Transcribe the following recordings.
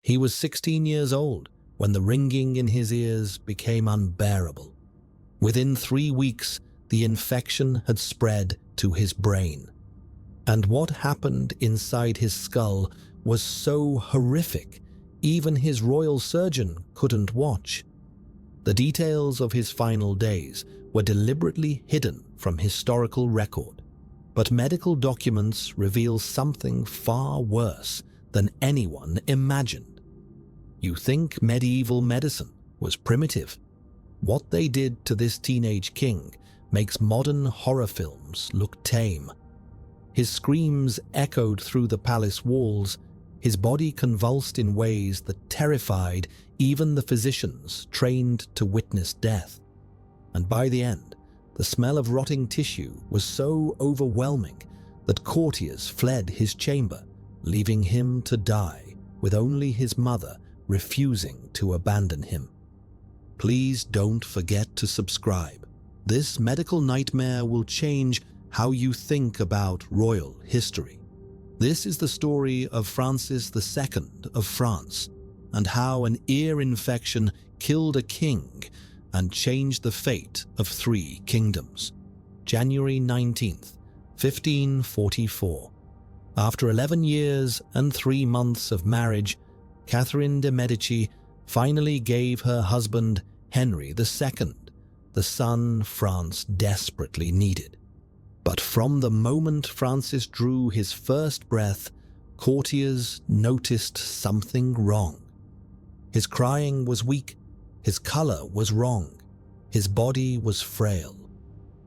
He was 16 years old when the ringing in his ears became unbearable. Within 3 weeks, the infection had spread to his brain. And what happened inside his skull was so horrific, even his royal surgeon couldn't watch. The details of his final days were deliberately hidden from historical record, but medical documents reveal something far worse than anyone imagined. You think medieval medicine was primitive? What they did to this teenage king makes modern horror films look tame. His screams echoed through the palace walls, his body convulsed in ways that terrified even the physicians trained to witness death. And by the end, the smell of rotting tissue was so overwhelming that courtiers fled his chamber, leaving him to die with only his mother refusing to abandon him. Please don't forget to subscribe. This medical nightmare will change how you think about royal history. This is the story of Francis II of France and how an ear infection killed a king and changed the fate of 3 kingdoms. January 19th, 1544. After 11 years and 3 months of marriage, Catherine de' Medici finally gave her husband Henry II the son France desperately needed. But from the moment Francis drew his first breath, courtiers noticed something wrong. His crying was weak, his color was wrong, his body was frail.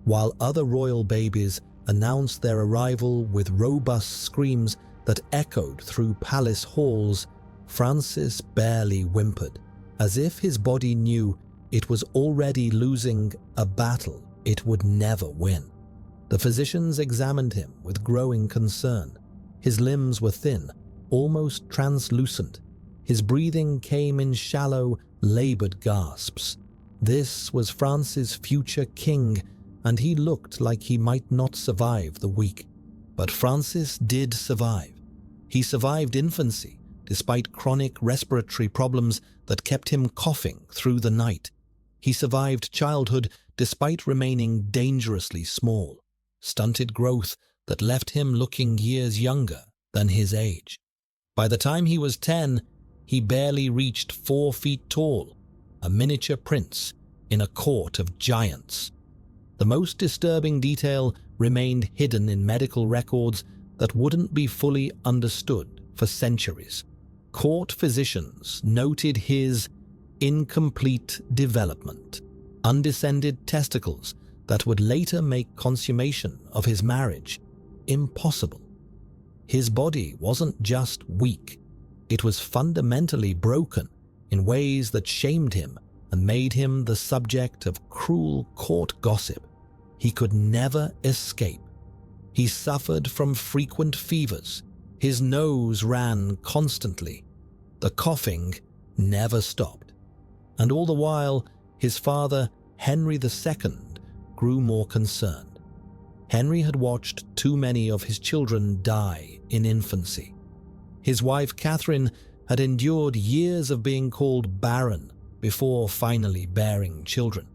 While other royal babies announced their arrival with robust screams that echoed through palace halls, Francis barely whimpered, as if his body knew it was already losing a battle it would never win. The physicians examined him with growing concern. His limbs were thin, almost translucent. His breathing came in shallow, labored gasps. This was France's future king, and he looked like he might not survive the week. But Francis did survive. He survived infancy, despite chronic respiratory problems that kept him coughing through the night. He survived childhood despite remaining dangerously small, stunted growth that left him looking years younger than his age. By the time he was 10, he barely reached 4 feet tall, a miniature prince in a court of giants. The most disturbing detail remained hidden in medical records that wouldn't be fully understood for centuries. Court physicians noted his incomplete development, undescended testicles that would later make consummation of his marriage impossible. His body wasn't just weak, it was fundamentally broken in ways that shamed him and made him the subject of cruel court gossip. He could never escape. He suffered from frequent fevers. His nose ran constantly. The coughing never stopped. And all the while, his father, Henry II, grew more concerned. Henry had watched too many of his children die in infancy. His wife, Catherine, had endured years of being called barren before finally bearing children.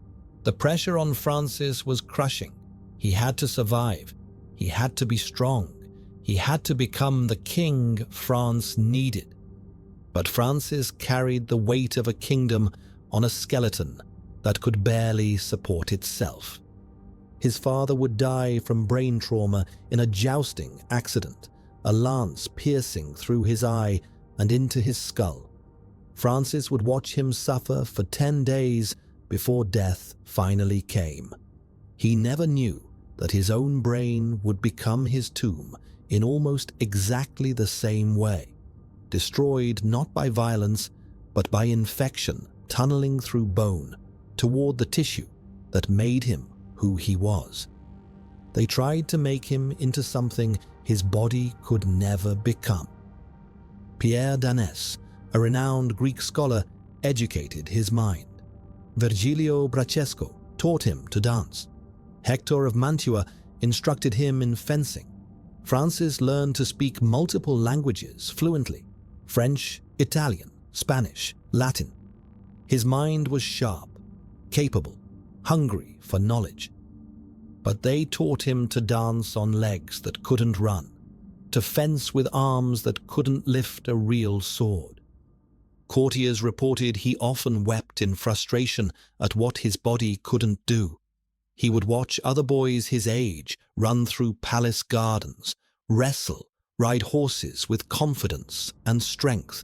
The pressure on Francis was crushing. He had to survive. He had to be strong. He had to become the king France needed. But Francis carried the weight of a kingdom on a skeleton that could barely support itself. His father would die from brain trauma in a jousting accident, a lance piercing through his eye and into his skull. Francis would watch him suffer for 10 days before death finally came. He never knew that his own brain would become his tomb in almost exactly the same way, destroyed not by violence, but by infection tunneling through bone toward the tissue that made him who he was. They tried to make him into something his body could never become. Pierre Danès, a renowned Greek scholar, educated his mind. Virgilio Braccesco taught him to dance. Hector of Mantua instructed him in fencing. Francis learned to speak multiple languages fluently: French, Italian, Spanish, Latin. His mind was sharp, capable, hungry for knowledge. But they taught him to dance on legs that couldn't run, to fence with arms that couldn't lift a real sword. Courtiers reported he often wept in frustration at what his body couldn't do. He would watch other boys his age run through palace gardens, wrestle, ride horses with confidence and strength.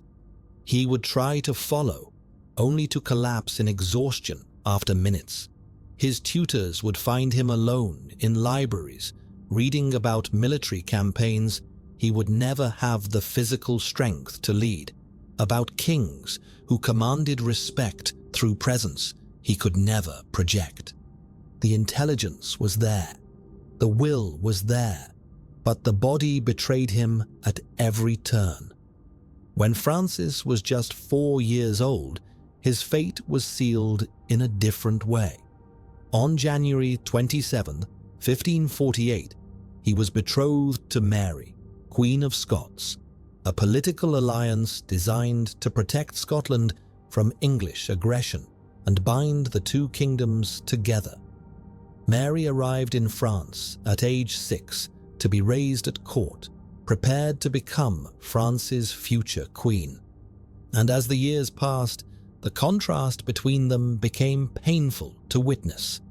He would try to follow, only to collapse in exhaustion after minutes. His tutors would find him alone in libraries, reading about military campaigns he would never have the physical strength to lead, about kings who commanded respect through presence he could never project. The intelligence was there, the will was there, but the body betrayed him at every turn. When Francis was just 4 years old, his fate was sealed in a different way. On January 27, 1548, he was betrothed to Mary, Queen of Scots, a political alliance designed to protect Scotland from English aggression and bind the two kingdoms together. Mary arrived in France at age 6 to be raised at court, prepared to become France's future queen. And as the years passed, the contrast between them became painful to witness.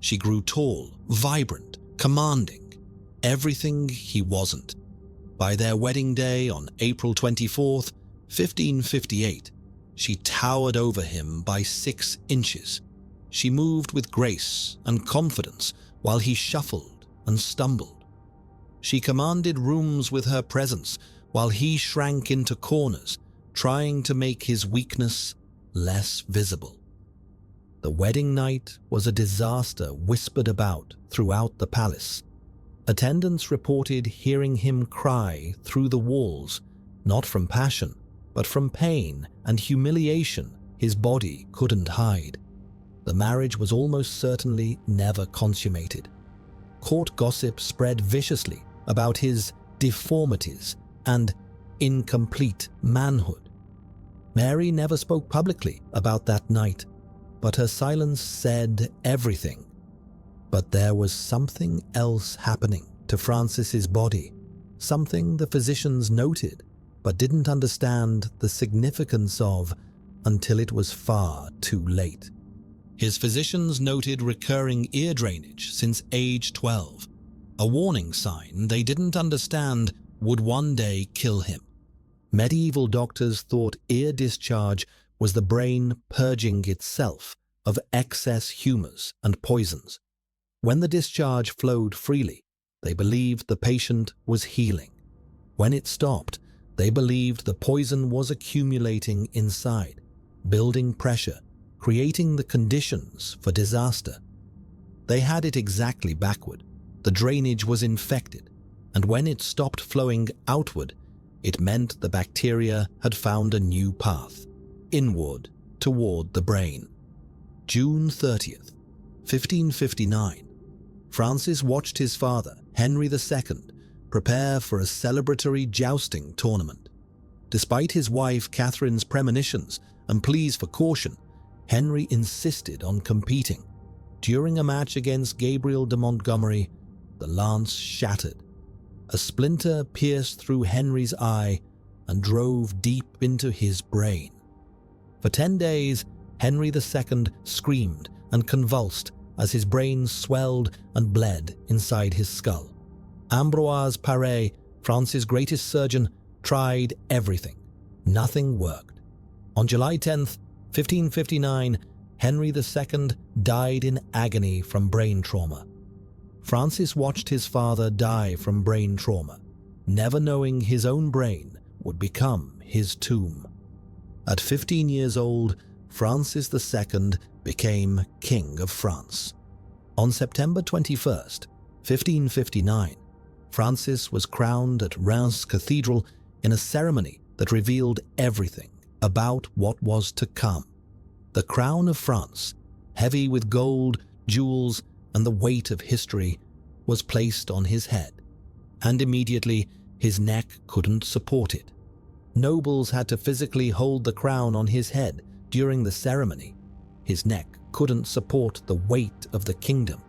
She grew tall, vibrant, commanding, everything he wasn't. By their wedding day on April 24th, 1558, she towered over him by 6 inches. She moved with grace and confidence while he shuffled and stumbled. She commanded rooms with her presence while he shrank into corners, trying to make his weakness less visible. The wedding night was a disaster whispered about throughout the palace. Attendants reported hearing him cry through the walls, not from passion, but from pain and humiliation his body couldn't hide. The marriage was almost certainly never consummated. Court gossip spread viciously about his deformities and incomplete manhood. Mary never spoke publicly about that night, but her silence said everything. But there was something else happening to Francis's body, something the physicians noted but didn't understand the significance of until it was far too late. His physicians noted recurring ear drainage since age 12, a warning sign they didn't understand would one day kill him. Medieval doctors thought ear discharge was the brain purging itself of excess humors and poisons. When the discharge flowed freely, they believed the patient was healing. When it stopped, they believed the poison was accumulating inside, building pressure, creating the conditions for disaster. They had it exactly backward. The drainage was infected, and when it stopped flowing outward, it meant the bacteria had found a new path, inward toward the brain. June 30th, 1559. Francis watched his father, Henry II, prepare for a celebratory jousting tournament. Despite his wife Catherine's premonitions and pleas for caution, Henry insisted on competing. During a match against Gabriel de Montgomery, the lance shattered. A splinter pierced through Henry's eye and drove deep into his brain. For 10 days, Henry II screamed and convulsed as his brain swelled and bled inside his skull. Ambroise Paré, France's greatest surgeon, tried everything. Nothing worked. On July 10th, 1559, Henry II died in agony from brain trauma. Francis watched his father die from brain trauma, never knowing his own brain would become his tomb. At 15 years old, Francis II became King of France. On September 21st, 1559, Francis was crowned at Reims Cathedral in a ceremony that revealed everything about what was to come. The crown of France, heavy with gold, jewels, and the weight of history, was placed on his head, and immediately his neck couldn't support it. Nobles had to physically hold the crown on his head during the ceremony. His neck couldn't support the weight of the kingdom.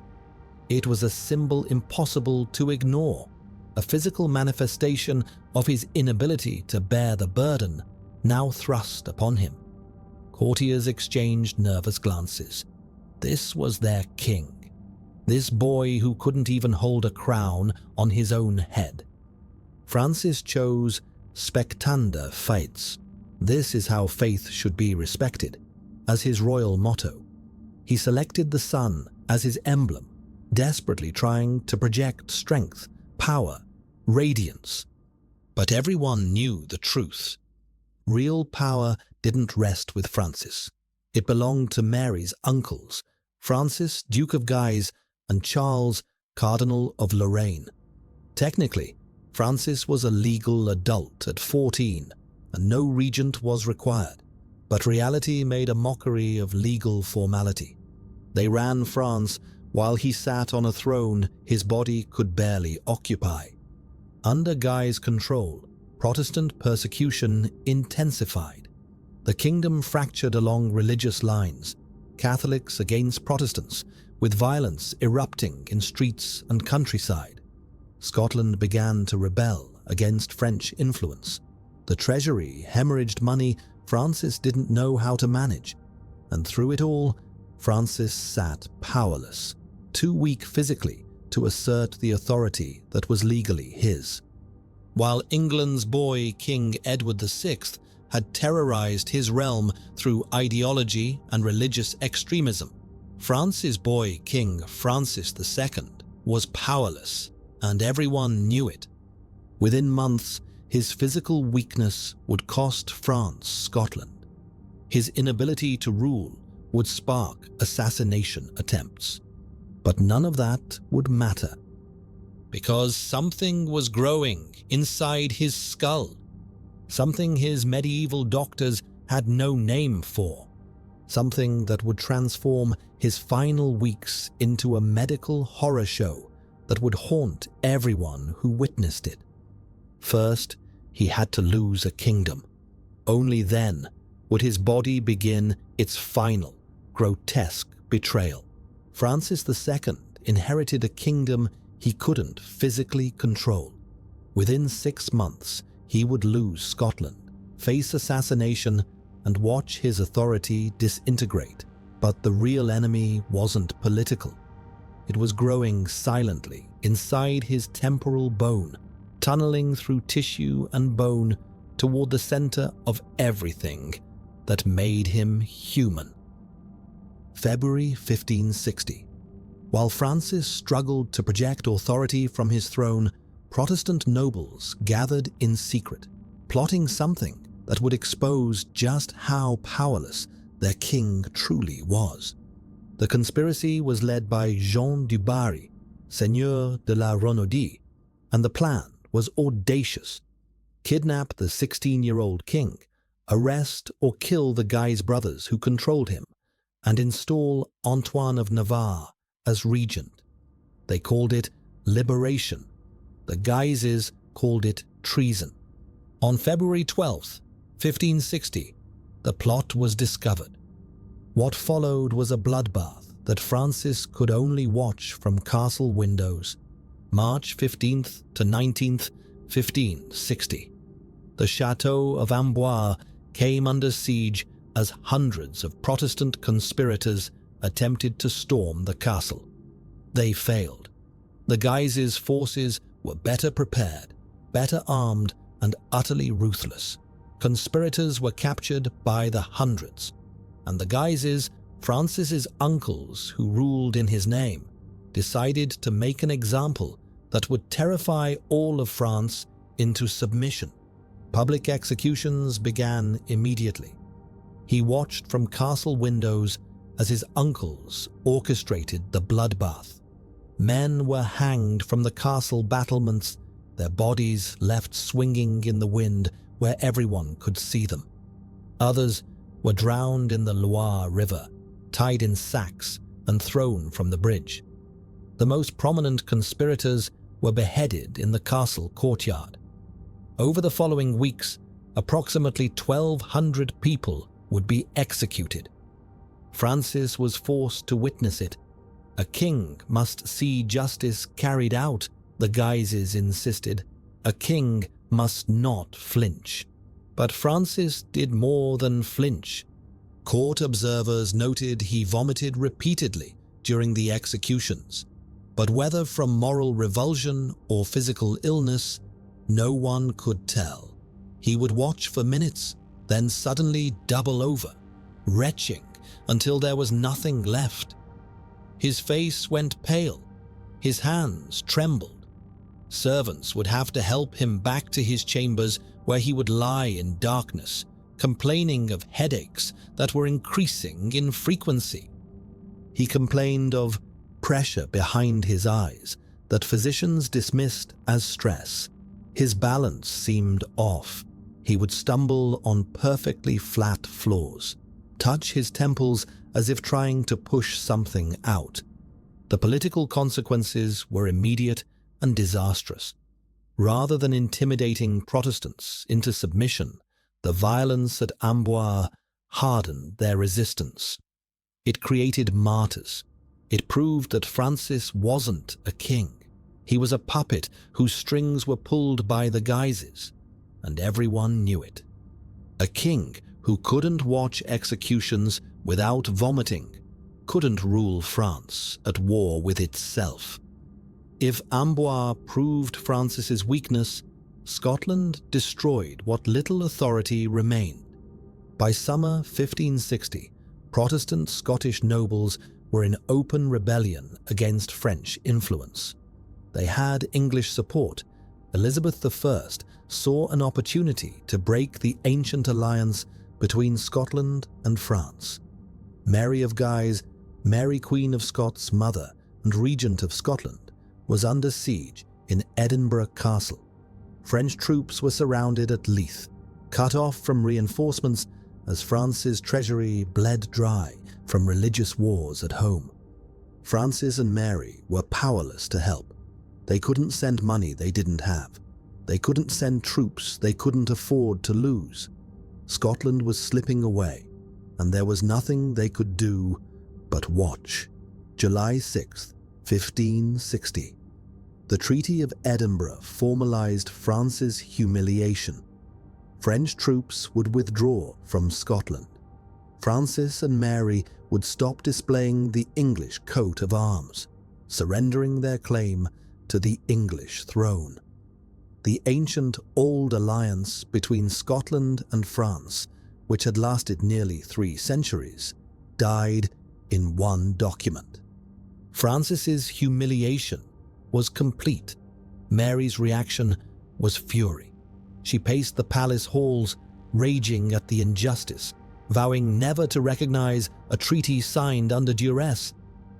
It was a symbol impossible to ignore, a physical manifestation of his inability to bear the burden now thrust upon him. Courtiers exchanged nervous glances. This was their king. This boy who couldn't even hold a crown on his own head. Francis chose spectanda fides. This is how faith should be respected, as his royal motto. He selected the sun as his emblem, desperately trying to project strength, power, radiance. But everyone knew the truth. Real power didn't rest with Francis. It belonged to Mary's uncles, Francis, Duke of Guise, and Charles, Cardinal of Lorraine. Technically, Francis was a legal adult at 14, and no regent was required. But reality made a mockery of legal formality. They ran France while he sat on a throne his body could barely occupy. Under Guy's control, Protestant persecution intensified. The kingdom fractured along religious lines, Catholics against Protestants, with violence erupting in streets and countryside. Scotland began to rebel against French influence. The treasury hemorrhaged money Francis didn't know how to manage, and through it all, Francis sat powerless, too weak physically to assert the authority that was legally his. While England's boy King Edward VI had terrorized his realm through ideology and religious extremism, France's boy King Francis II was powerless, and everyone knew it. Within months, his physical weakness would cost France Scotland. His inability to rule would spark assassination attempts. But none of that would matter, because something was growing inside his skull, something his medieval doctors had no name for, something that would transform his final weeks into a medical horror show that would haunt everyone who witnessed it. First, he had to lose a kingdom. Only then would his body begin its final, grotesque betrayal. Francis II inherited a kingdom he couldn't physically control. Within 6 months, he would lose Scotland, face assassination, and watch his authority disintegrate. But the real enemy wasn't political. It was growing silently inside his temporal bone, tunneling through tissue and bone toward the center of everything that made him human. February 1560. While Francis struggled to project authority from his throne, Protestant nobles gathered in secret, plotting something that would expose just how powerless their king truly was. The conspiracy was led by Jean du Barry, Seigneur de la Renaudie, and the plan was audacious. Kidnap the 16-year-old king, arrest or kill the Guise brothers who controlled him, and install Antoine of Navarre as regent. They called it liberation. The Guises called it treason. On February 12th, 1560, the plot was discovered. What followed was a bloodbath that Francis could only watch from castle windows. March 15th to 19th, 1560. The chateau of Amboise came under siege as hundreds of Protestant conspirators attempted to storm the castle. They failed. The Guises' forces were better prepared, better armed, and utterly ruthless. Conspirators were captured by the hundreds, and the Guises, Francis's uncles who ruled in his name, decided to make an example that would terrify all of France into submission. Public executions began immediately. He watched from castle windows as his uncles orchestrated the bloodbath. Men were hanged from the castle battlements, their bodies left swinging in the wind where everyone could see them. Others were drowned in the Loire River, tied in sacks and thrown from the bridge. The most prominent conspirators were beheaded in the castle courtyard. Over the following weeks, Approximately 1,200 people would be executed. Francis was forced to witness it. A king must see justice carried out, the Guises insisted. A king must not flinch. But Francis did more than flinch. Court observers noted he vomited repeatedly during the executions. But whether from moral revulsion or physical illness, no one could tell. He would watch for minutes, then suddenly double over, retching until there was nothing left. His face went pale. His hands trembled. Servants would have to help him back to his chambers, where he would lie in darkness, complaining of headaches that were increasing in frequency. He complained of pressure behind his eyes that physicians dismissed as stress. His balance seemed off. He would stumble on perfectly flat floors, touch his temples as if trying to push something out. The political consequences were immediate and disastrous. Rather than intimidating Protestants into submission, the violence at Amboise hardened their resistance. It created martyrs. It proved that Francis wasn't a king. He was a puppet whose strings were pulled by the Guises, and everyone knew it. A king who couldn't watch executions without vomiting, couldn't rule France at war with itself. If Amboise proved Francis's weakness, Scotland destroyed what little authority remained. By summer 1560, Protestant Scottish nobles were in open rebellion against French influence. They had English support. Elizabeth I saw an opportunity to break the ancient alliance between Scotland and France. Mary of Guise, Mary Queen of Scots' mother and regent of Scotland, was under siege in Edinburgh Castle. French troops were surrounded at Leith, cut off from reinforcements as France's treasury bled dry from religious wars at home. Francis and Mary were powerless to help. They couldn't send money they didn't have. They couldn't send troops they couldn't afford to lose. Scotland was slipping away, and there was nothing they could do but watch. July 6, 1560. The Treaty of Edinburgh formalized France's humiliation. French troops would withdraw from Scotland. Francis and Mary would stop displaying the English coat of arms, surrendering their claim to the English throne. The ancient old alliance between Scotland and France, which had lasted nearly 3 centuries, died in one document. Francis's humiliation was complete. Mary's reaction was fury. She paced the palace halls, raging at the injustice, vowing never to recognize a treaty signed under duress.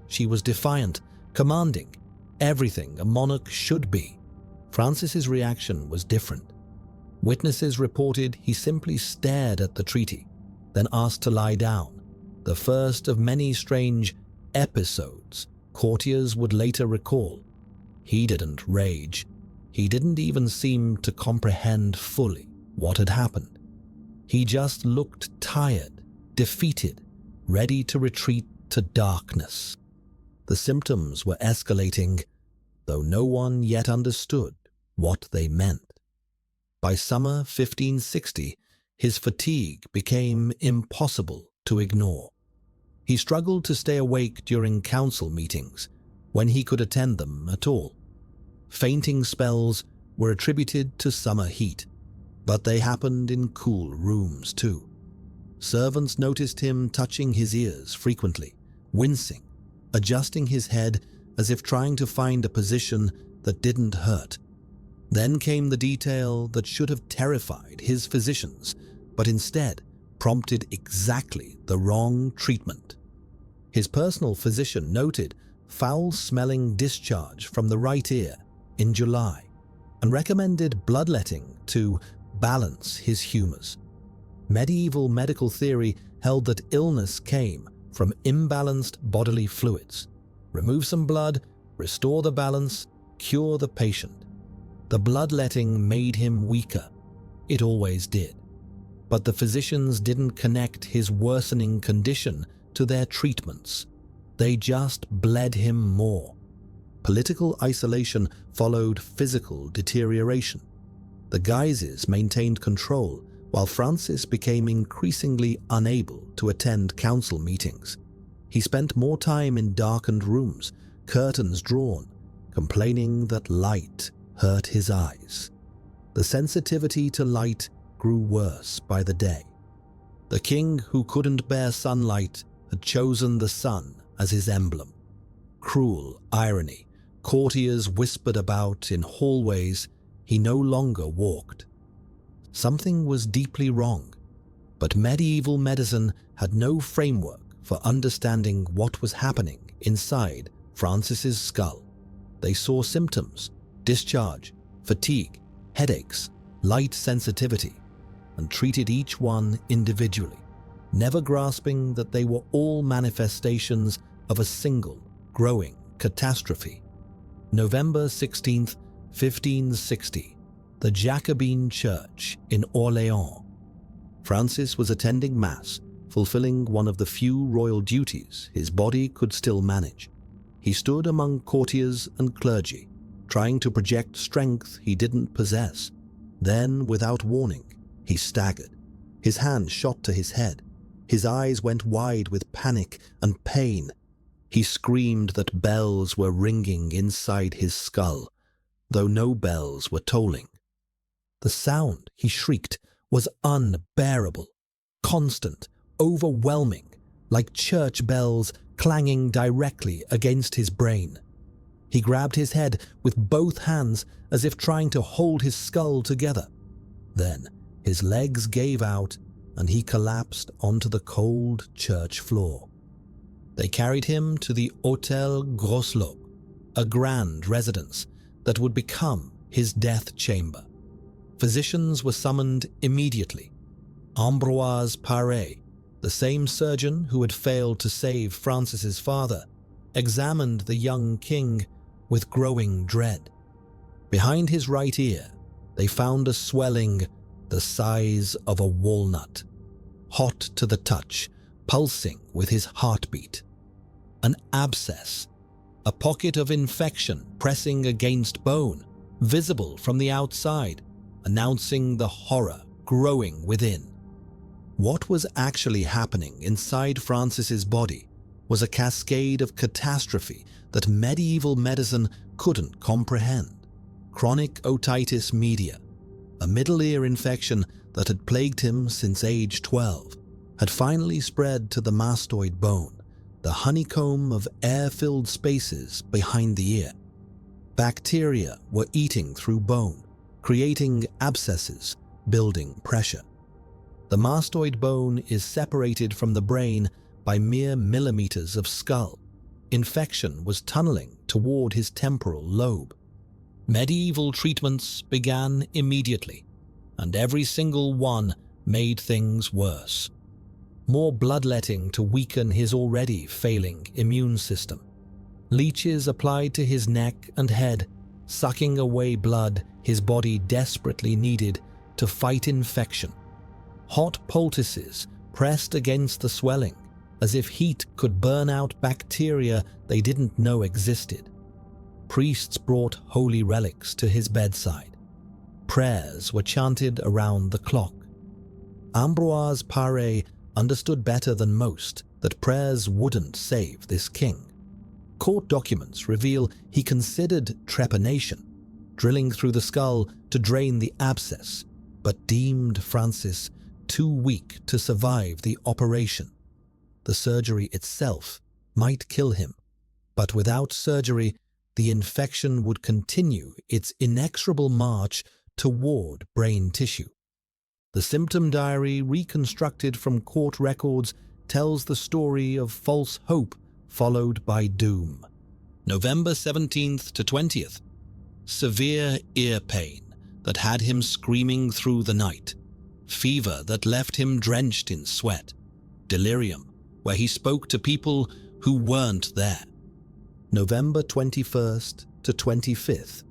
She was defiant, commanding, everything a monarch should be. Francis's reaction was different. Witnesses reported he simply stared at the treaty, then asked to lie down, the first of many strange episodes courtiers would later recall. He didn't rage. He didn't even seem to comprehend fully what had happened. He just looked tired, defeated, ready to retreat to darkness. The symptoms were escalating, though no one yet understood what they meant. By summer 1560, his fatigue became impossible to ignore. He struggled to stay awake during council meetings, when he could attend them at all. Fainting spells were attributed to summer heat, but they happened in cool rooms too. Servants noticed him touching his ears frequently, wincing, adjusting his head as if trying to find a position that didn't hurt. Then came the detail that should have terrified his physicians, but instead prompted exactly the wrong treatment. His personal physician noted foul-smelling discharge from the right ear in July and recommended bloodletting to balance his humors. Medieval medical theory held that illness came from imbalanced bodily fluids. Remove some blood, restore the balance, cure the patient. The bloodletting made him weaker. It always did. but the physicians didn't connect his worsening condition to their treatments. They just bled him more. Political isolation followed physical deterioration. The Guises maintained control, while Francis became increasingly unable to attend council meetings. He spent more time in darkened rooms, curtains drawn, complaining that light hurt his eyes. The sensitivity to light grew worse by the day. The king who couldn't bear sunlight had chosen the sun as his emblem. Cruel irony. Courtiers whispered about in hallways he no longer walked. Something was deeply wrong, but medieval medicine had no framework for understanding what was happening inside Francis's skull. They saw symptoms, discharge, fatigue, headaches, light sensitivity, and treated each one individually, never grasping that they were all manifestations of a single, growing catastrophe. November 16th, 1560, the Jacobin Church in Orléans. Francis was attending Mass, fulfilling one of the few royal duties his body could still manage. He stood among courtiers and clergy, trying to project strength he didn't possess. Then, without warning, he staggered. His hand shot to his head. His eyes went wide with panic and pain. He screamed that bells were ringing inside his skull, though no bells were tolling. The sound, he shrieked, was unbearable, constant, overwhelming, like church bells clanging directly against his brain. He grabbed his head with both hands as if trying to hold his skull together. Then his legs gave out and he collapsed onto the cold church floor. They carried him to the Hôtel Grosloc, a grand residence that would become his death chamber. Physicians were summoned immediately. Ambroise Paré, the same surgeon who had failed to save Francis's father, examined the young king with growing dread. Behind his right ear, they found a swelling the size of a walnut, hot to the touch, pulsing with his heartbeat. An abscess, a pocket of infection pressing against bone, visible from the outside, announcing the horror growing within. What was actually happening inside Francis's body was a cascade of catastrophe that medieval medicine couldn't comprehend. Chronic otitis media, a middle ear infection that had plagued him since age 12, had finally spread to the mastoid bone, the honeycomb of air-filled spaces behind the ear. Bacteria were eating through bone, creating abscesses, building pressure. The mastoid bone is separated from the brain by mere millimeters of skull. Infection was tunneling toward his temporal lobe. Medieval treatments began immediately, and every single one made things worse. More bloodletting to weaken his already failing immune system. Leeches applied to his neck and head, sucking away blood his body desperately needed to fight infection. Hot poultices pressed against the swelling, as if heat could burn out bacteria they didn't know existed. Priests brought holy relics to his bedside. Prayers were chanted around the clock. Ambroise Paré understood better than most that prayers wouldn't save this king. Court documents reveal he considered trepanation, drilling through the skull to drain the abscess, but deemed Francis too weak to survive the operation. The surgery itself might kill him, but without surgery, the infection would continue its inexorable march toward brain tissue. The symptom diary, reconstructed from court records, tells the story of false hope followed by doom. November 17th to 20th. Severe ear pain that had him screaming through the night. Fever that left him drenched in sweat. Delirium, where he spoke to people who weren't there. November 21st to 25th.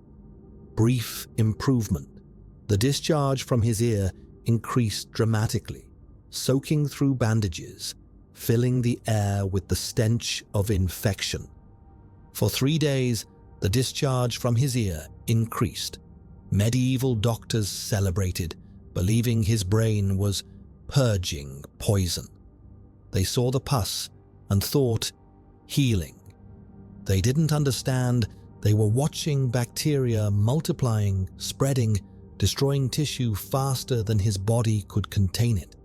Brief improvement. The discharge from his ear increased dramatically, soaking through bandages, filling the air with the stench of infection. For 3 days, the discharge from his ear increased. Medieval doctors celebrated, believing his brain was purging poison. They saw the pus and thought, healing. They didn't understand they were watching bacteria multiplying, spreading, destroying tissue faster than his body could contain it.